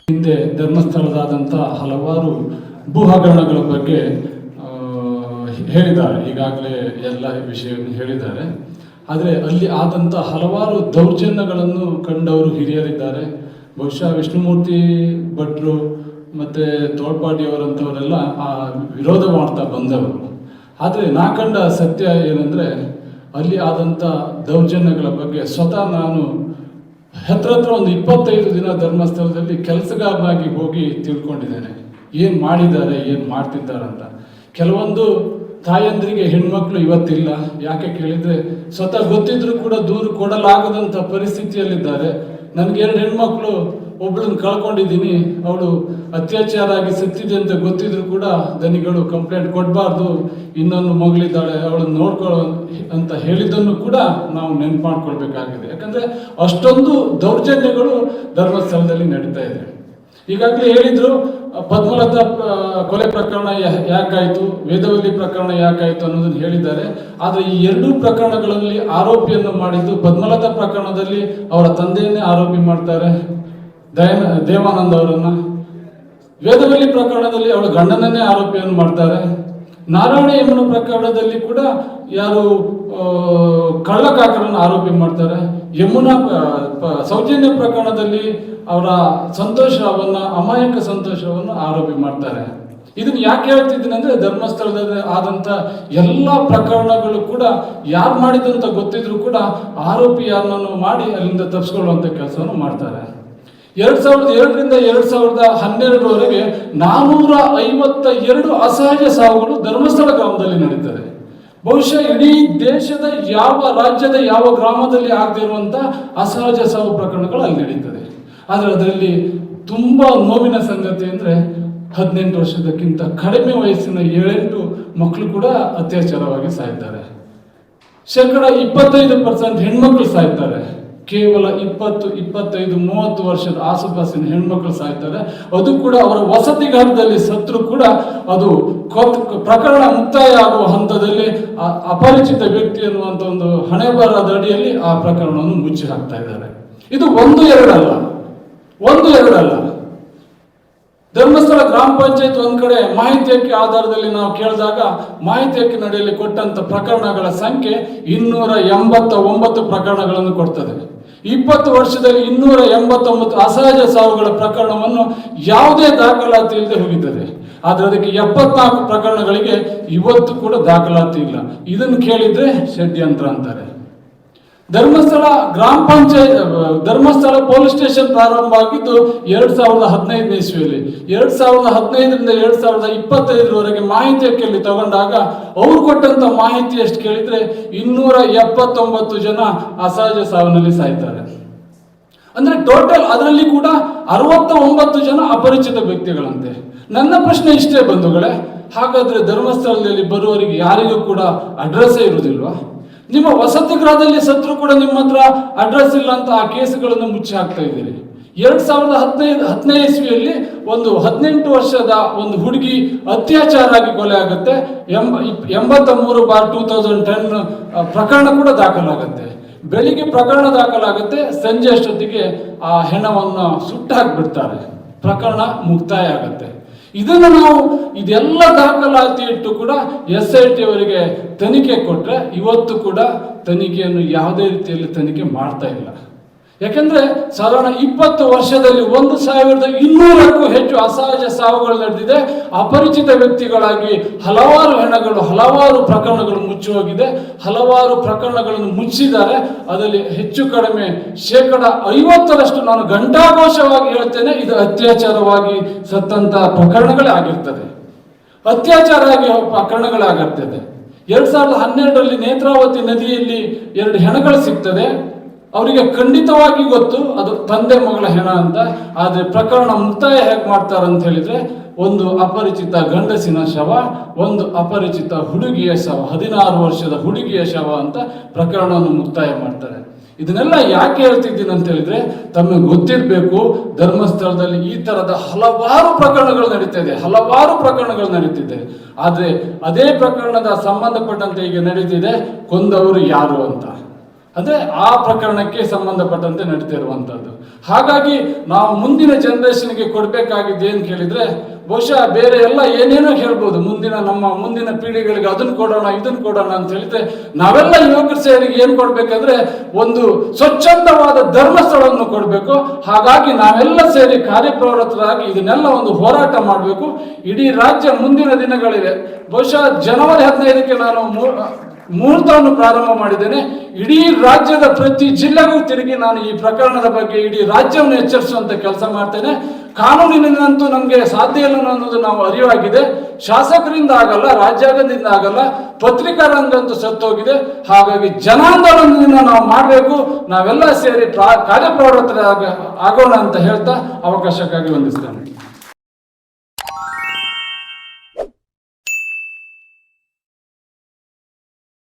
ಹಿಂದೆ ಧರ್ಮಸ್ಥಳದಾದಂಥ ಹಲವಾರು ಭೂ ಹಗರಣಗಳ ಬಗ್ಗೆ ಹೇಳಿದ್ದಾರೆ. ಈಗಾಗಲೇ ಎಲ್ಲ ವಿಷಯವನ್ನು ಹೇಳಿದ್ದಾರೆ. ಆದರೆ ಅಲ್ಲಿ ಆದಂಥ ಹಲವಾರು ದೌರ್ಜನ್ಯಗಳನ್ನು ಕಂಡವರು ಹಿರಿಯರಿದ್ದಾರೆ. ಬಹುಶಃ ವಿಷ್ಣುಮೂರ್ತಿ ಭಟ್ರು ಮತ್ತು ತೋಳ್ಪಾಡಿಯವರಂಥವರೆಲ್ಲ ಆ ವಿರೋಧ ಮಾಡ್ತಾ ಬಂದವರು. ಆದರೆ ನಾ ಕಂಡ ಸತ್ಯ ಏನಂದರೆ, ಅಲ್ಲಿ ಆದಂಥ ದೌರ್ಜನ್ಯಗಳ ಬಗ್ಗೆ ಸ್ವತಃ ನಾನು ಹತ್ರ ಒಂದು 25 ದಿನ ಧರ್ಮಸ್ಥಳದಲ್ಲಿ ಕೆಲಸಗಾರನಾಗಿ ಹೋಗಿ ತಿಳ್ಕೊಂಡಿದ್ದೇನೆ. ಏನು ಮಾಡಿದ್ದಾರೆ, ಏನು ಮಾಡ್ತಿದ್ದಾರೆ ಅಂತ. ಕೆಲವೊಂದು ತಾಯಂದ್ರಿಗೆ ಹೆಣ್ಮಕ್ಳು ಇವತ್ತಿಲ್ಲ. ಯಾಕೆ ಕೇಳಿದರೆ, ಸ್ವತಃ ಗೊತ್ತಿದ್ರು ಕೂಡ ದೂರು ಕೊಡಲಾಗದಂಥ ಪರಿಸ್ಥಿತಿಯಲ್ಲಿದ್ದಾರೆ. ನನಗೆ 2 ಹೆಣ್ಮಕ್ಳು, ಒಬ್ಬಳನ್ನು ಕಳ್ಕೊಂಡಿದ್ದೀನಿ, ಅವಳು ಅತ್ಯಾಚಾರ ಆಗಿ ಸತ್ತಿದೆ ಅಂತ ಗೊತ್ತಿದ್ರು ಕೂಡ ದನಿಗಳು ಕಂಪ್ಲೇಂಟ್ ಕೊಡಬಾರ್ದು, ಇನ್ನೊಂದು ಮಗಳಿದ್ದಾಳೆ ಅವಳನ್ನು ನೋಡ್ಕೊಳ್ಳೋ ಅಂತ ಹೇಳಿದ್ದನ್ನು ಕೂಡ ನಾವು ನೆನಪು ಮಾಡ್ಕೊಳ್ಬೇಕಾಗಿದೆ. ಯಾಕಂದರೆ ಅಷ್ಟೊಂದು ದೌರ್ಜನ್ಯಗಳು ಧರ್ಮಸ್ಥಳದಲ್ಲಿ ನಡೀತಾ ಇದೆ. ಈಗಾಗಲೇ ಹೇಳಿದ್ರು, ಪದ್ಮಲತಾ ಕೊಲೆ ಪ್ರಕರಣ ಯಾಕಾಯಿತು, ವೇದವಲ್ಲಿ ಪ್ರಕರಣ ಯಾಕಾಯಿತು ಅನ್ನೋದನ್ನು ಹೇಳಿದ್ದಾರೆ. ಆದರೆ ಈ 2 ಪ್ರಕರಣಗಳಲ್ಲಿ ಆರೋಪಿಯನ್ನು ಮಾಡಿದ್ದು, ಪದ್ಮಲತಾ ಪ್ರಕರಣದಲ್ಲಿ ಅವರ ತಂದೆಯನ್ನೇ ಆರೋಪಿ ಮಾಡ್ತಾರೆ, ದೇವಾನಂದ ಅವರನ್ನ. ವೇದವಲ್ಲಿ ಪ್ರಕರಣದಲ್ಲಿ ಅವಳ ಗಂಡನನ್ನೇ ಆರೋಪಿಯನ್ನು ಮಾಡ್ತಾರೆ. ನಾರಾಯಣ ಯಮುನ ಪ್ರಕರಣದಲ್ಲಿ ಕೂಡ ಯಾರು ಕಳ್ಳಕಾಕರನ್ನು ಆರೋಪಿ ಮಾಡ್ತಾರೆ. ಯಮುನಾ ಸೌಜನ್ಯ ಪ್ರಕರಣದಲ್ಲಿ ಅವರ ಸಂತೋಷವನ್ನು, ಅಮಾಯಕ ಸಂತೋಷವನ್ನು ಆರೋಪಿ ಮಾಡ್ತಾರೆ. ಇದನ್ನು ಯಾಕೆ ಹೇಳ್ತಿದ್ದೀನಿ ಅಂದರೆ, ಧರ್ಮಸ್ಥಳದಲ್ಲಿ ಆದಂಥ ಎಲ್ಲ ಪ್ರಕರಣಗಳು ಕೂಡ ಯಾರು ಮಾಡಿದಂತ ಗೊತ್ತಿದ್ರು ಕೂಡ ಆರೋಪಿ ಯಾರನ್ನು ಮಾಡಿ ಅಲ್ಲಿಂದ ತಪ್ಪಿಸ್ಕೊಳ್ಳುವಂಥ ಕೆಲಸವನ್ನು ಮಾಡ್ತಾರೆ. 2002ರಿಂದ 2012ರವರೆಗೆ 452 ಅಸಹಜ ಸಾವುಗಳು ಧರ್ಮಸ್ಥಳ ಗ್ರಾಮದಲ್ಲಿ ನಡೀತದೆ. ಬಹುಶಃ ಇಡೀ ದೇಶದ ಯಾವ ರಾಜ್ಯದ ಯಾವ ಗ್ರಾಮದಲ್ಲಿ ಆಗದೇ ಇರುವಂಥ ಅಸಹಜ ಸಾವು ಪ್ರಕರಣಗಳು ಅಲ್ಲಿ ನಡೀತದೆ. ಆದರೆ ಅದರಲ್ಲಿ ತುಂಬ ನೋವಿನ ಸಂಗತಿ ಅಂದರೆ, 18 ವರ್ಷದಕ್ಕಿಂತ ಕಡಿಮೆ ವಯಸ್ಸಿನ 7-8 ಮಕ್ಕಳು ಕೂಡ ಅತ್ಯಾಚಾರವಾಗಿ ಸಾಯ್ತಾರೆ. 25% ಹೆಣ್ಮಕ್ಳು ಸಾಯ್ತಾರೆ. ಕೇವಲ 20-25-30 ವರ್ಷದ ಆಸುಪಾಸಿನ ಹೆಣ್ಮಕ್ಳು ಸಾಯ್ತಾರೆ. ಅದು ಕೂಡ ಅವರ ವಸತಿಗಾರದಲ್ಲಿ ಸತ್ರು ಕೂಡ ಅದು ಪ್ರಕರಣ ಮುಕ್ತಾಯ ಆಗುವ ಹಂತದಲ್ಲಿ ಅಪರಿಚಿತ ವ್ಯಕ್ತಿ ಅನ್ನುವಂಥ ಒಂದು ಹಣೆ ಬರದ ಅಡಿಯಲ್ಲಿ ಆ ಪ್ರಕರಣವನ್ನು ಮುಚ್ಚಿ ಹಾಕ್ತಾ ಇದ್ದಾರೆ. ಇದು 1-2 ಅಲ್ಲ. ಧರ್ಮಸ್ಥಳ ಗ್ರಾಮ ಪಂಚಾಯತ್ ಒಂದ್ ಕಡೆ ಮಾಹಿತಿ ಹಕ್ಕಿನ ಆಧಾರದಲ್ಲಿ ನಾವು ಕೇಳಿದಾಗ, ಮಾಹಿತಿ ಹಕ್ಕಿನ ಅಡಿಯಲ್ಲಿ ಕೊಟ್ಟಂತ ಪ್ರಕರಣಗಳ ಸಂಖ್ಯೆ 289 ಪ್ರಕರಣಗಳನ್ನು ಕೊಡ್ತದೆ. 20 ವರ್ಷದಲ್ಲಿ 289 ಅಸಹಜ ಸಾವುಗಳ ಪ್ರಕರಣವನ್ನು ಯಾವುದೇ ದಾಖಲಾತಿ ಇಲ್ಲದೆ ಹೋಗಿದ್ದಾರೆ. ಆದರೆ ಅದಕ್ಕೆ 74 ಪ್ರಕರಣಗಳಿಗೆ ಇವತ್ತು ಕೂಡ ದಾಖಲಾತಿ ಇಲ್ಲ. ಇದನ್ನು ಕೇಳಿದ್ರೆ ಷಡ್ಯಂತ್ರ ಅಂತಾರೆ. ಧರ್ಮಸ್ಥಳ ಗ್ರಾಮ ಪಂಚಾಯತ್, ಧರ್ಮಸ್ಥಳ ಪೊಲೀಸ್ ಸ್ಟೇಷನ್ ಪ್ರಾರಂಭ ಆಗಿದ್ದು 2015 ಇಸ್ವಿಯಲ್ಲಿ. 2015ರಿಂದ 2025ರವರೆಗೆ ಮಾಹಿತಿ ಹಕ್ಕಿಯಲ್ಲಿ ತಗೊಂಡಾಗ ಅವ್ರು ಕೊಟ್ಟಂತ ಮಾಹಿತಿ ಎಷ್ಟು ಕೇಳಿದ್ರೆ 279 ಜನ ಅಸಹಜ ಸಾವಿನಲ್ಲಿ ಸಾಯ್ತಾರೆ. ಅಂದ್ರೆ ಟೋಟಲ್ ಅದರಲ್ಲಿ ಕೂಡ 69 ಜನ ಅಪರಿಚಿತ ವ್ಯಕ್ತಿಗಳಂತೆ. ನನ್ನ ಪ್ರಶ್ನೆ ಇಷ್ಟೇ ಬಂಧುಗಳೇ, ಹಾಗಾದ್ರೆ ಧರ್ಮಸ್ಥಳದಲ್ಲಿ ಬರುವವರಿಗೆ ಯಾರಿಗೂ ಕೂಡ ಅಡ್ರೆಸ್ಸೇ ಇರುವುದಿಲ್ವಾ? ನಿಮ್ಮ ವಸತಿ ಗೃಹದಲ್ಲಿ ಸತ್ರು ಕೂಡ ನಿಮ್ಮ ಹತ್ರ ಅಡ್ರೆಸ್ ಇಲ್ಲ ಅಂತ ಆ ಕೇಸುಗಳನ್ನು ಮುಚ್ಚಿ ಹಾಕ್ತಾ ಇದ್ದೀರಿ. 2015 ಇಸ್ವಿಯಲ್ಲಿ ಒಂದು 18 ವರ್ಷದ ಒಂದು ಹುಡುಗಿ ಅತ್ಯಾಚಾರ ಆಗಿ ಕೊಲೆ ಆಗುತ್ತೆ. 83/2010 ಪ್ರಕರಣ ಕೂಡ ದಾಖಲಾಗುತ್ತೆ. ಬೆಳಿಗ್ಗೆ ಪ್ರಕರಣ ದಾಖಲಾಗುತ್ತೆ, ಸಂಜೆ ಅಷ್ಟೊತ್ತಿಗೆ ಆ ಹೆಣವನ್ನು ಸುಟ್ಟು ಹಾಕಿಬಿಡ್ತಾರೆ, ಪ್ರಕರಣ ಮುಕ್ತಾಯ ಆಗುತ್ತೆ. ಇದನ್ನು ನಾವು ಇದೆಲ್ಲ ದಾಖಲಾತಿ ಇಟ್ಟು ಕೂಡ SIT ಅವರಿಗೆ ತನಿಖೆ ಕೊಟ್ಟರೆ ಇವತ್ತು ಕೂಡ ತನಿಖೆಯನ್ನು ಯಾವುದೇ ರೀತಿಯಲ್ಲಿ ತನಿಖೆ ಮಾಡ್ತಾ ಇಲ್ಲ. ಯಾಕಂದ್ರೆ ಸಾಧಾರಣ 20 ವರ್ಷದಲ್ಲಿ 1200ಕ್ಕೂ ಹೆಚ್ಚು ಅಸಹಜ ಸಾವುಗಳು ನಡೆದಿದೆ. ಅಪರಿಚಿತ ವ್ಯಕ್ತಿಗಳಾಗಿ ಹಲವಾರು ಹೆಣಗಳು, ಹಲವಾರು ಪ್ರಕರಣಗಳು ಮುಚ್ಚಿ ಹೋಗಿದೆ. ಹಲವಾರು ಪ್ರಕರಣಗಳನ್ನು ಮುಚ್ಚಿದ್ದಾರೆ. ಅದರಲ್ಲಿ ಹೆಚ್ಚು ಕಡಿಮೆ 50% ನಾನು ಘಂಟಾಘೋಷವಾಗಿ ಹೇಳ್ತೇನೆ, ಇದು ಅತ್ಯಾಚಾರವಾಗಿ ಸತ್ತಂತ ಪ್ರಕರಣಗಳೇ ಆಗಿರ್ತದೆ. ಅತ್ಯಾಚಾರ ಆಗಿ ಪ್ರಕರಣಗಳೇ ಆಗಿರ್ತದೆ. 2012ರಲ್ಲಿ ನೇತ್ರಾವತಿ ನದಿಯಲ್ಲಿ 2 ಹೆಣಗಳು ಸಿಗ್ತದೆ. ಅವರಿಗೆ ಖಂಡಿತವಾಗಿ ಗೊತ್ತು ಅದು ತಂದೆ ಮಗಳ ಹೆಣ ಅಂತ. ಆದರೆ ಪ್ರಕರಣ ಮುಕ್ತಾಯ ಹೇಗೆ ಮಾಡ್ತಾರೆ ಅಂತ ಹೇಳಿದ್ರೆ, ಒಂದು ಅಪರಿಚಿತ ಗಂಡಸಿನ ಶವ, ಒಂದು ಅಪರಿಚಿತ ಹುಡುಗಿಯ ಶವ, 16 ವರ್ಷದ ಹುಡುಗಿಯ ಶವ ಅಂತ ಪ್ರಕರಣವನ್ನು ಮುಕ್ತಾಯ ಮಾಡ್ತಾರೆ. ಇದನ್ನೆಲ್ಲ ಯಾಕೆ ಹೇಳ್ತಿದ್ದೀನಿ ಅಂತ ಹೇಳಿದ್ರೆ, ತಮಗೆ ಗೊತ್ತಿರಬೇಕು, ಧರ್ಮಸ್ಥಳದಲ್ಲಿ ಈ ತರದ ಹಲವಾರು ಪ್ರಕರಣಗಳು ನಡೀತಿದೆ. ಆದರೆ ಅದೇ ಪ್ರಕರಣದ ಸಂಬಂಧಪಟ್ಟಂತೆ ಈಗ ನಡೀತಿದೆ ಕೊಂದವರು ಯಾರು ಅಂತ. ಅಂದರೆ ಆ ಪ್ರಕರಣಕ್ಕೆ ಸಂಬಂಧಪಟ್ಟಂತೆ ನಡೀತಾ ಇರುವಂಥದ್ದು. ಹಾಗಾಗಿ ನಾವು ಮುಂದಿನ ಜನರೇಷನ್ಗೆ ಕೊಡಬೇಕಾಗಿದ್ದು ಏನು ಕೇಳಿದರೆ, ಬಹುಶಃ ಬೇರೆ ಎಲ್ಲ ಏನೇನೋ ಹೇಳ್ಬೋದು, ಮುಂದಿನ ಪೀಳಿಗೆಗಳಿಗೆ ಅದನ್ನು ಕೊಡೋಣ ಇದನ್ನು ಕೊಡೋಣ ಅಂತ ಹೇಳಿದ್ರೆ, ನಾವೆಲ್ಲ ಯುವಕರು ಸೇರಿ ಏನು ಕೊಡಬೇಕಂದ್ರೆ ಒಂದು ಸ್ವಚ್ಛಂದವಾದ ಧರ್ಮಸ್ಥಳವನ್ನು ಕೊಡಬೇಕು. ಹಾಗಾಗಿ ನಾವೆಲ್ಲ ಸೇರಿ ಕಾರ್ಯಪ್ರವೃತ್ತರಾಗಿ ಇದನ್ನೆಲ್ಲ ಒಂದು ಹೋರಾಟ ಮಾಡಬೇಕು. ಇಡೀ ರಾಜ್ಯ ಮುಂದಿನ ದಿನಗಳಿವೆ, ಬಹುಶಃ ಜನವರಿ 15ಕ್ಕೆ ನಾನು ಮುಹೂರ್ತವನ್ನು ಪ್ರಾರಂಭ ಮಾಡಿದ್ದೇನೆ. ಇಡೀ ರಾಜ್ಯದ ಪ್ರತಿ ಜಿಲ್ಲೆಗೂ ತಿರುಗಿ ನಾನು ಈ ಪ್ರಕರಣದ ಬಗ್ಗೆ ಇಡೀ ರಾಜ್ಯವನ್ನು ಎಚ್ಚರಿಸುವಂತ ಕೆಲಸ ಮಾಡ್ತೇನೆ. ಕಾನೂನಿನಂತೂ ನಮಗೆ ಸಾಧ್ಯ ಇಲ್ಲ ಅನ್ನೋದು ನಾವು ಅರಿವಾಗಿದೆ. ಶಾಸಕರಿಂದ ಆಗಲ್ಲ, ರಾಜ್ಯಾಂಗದಿಂದ ಆಗಲ್ಲ, ಪತ್ರಿಕಾ ರಂಗಂತೂ ಸತ್ತೋಗಿದೆ. ಹಾಗಾಗಿ ಜನಾಂದೋಲನದಿಂದ ನಾವು ಮಾಡಬೇಕು. ನಾವೆಲ್ಲ ಸೇರಿ ಕಾರ್ಯಪ್ರವೃತ್ತರಾಗೋಣ ಅಂತ ಹೇಳ್ತಾ ಅವಕಾಶಕ್ಕಾಗಿ ವಂದಿಸ್ತೇನೆ.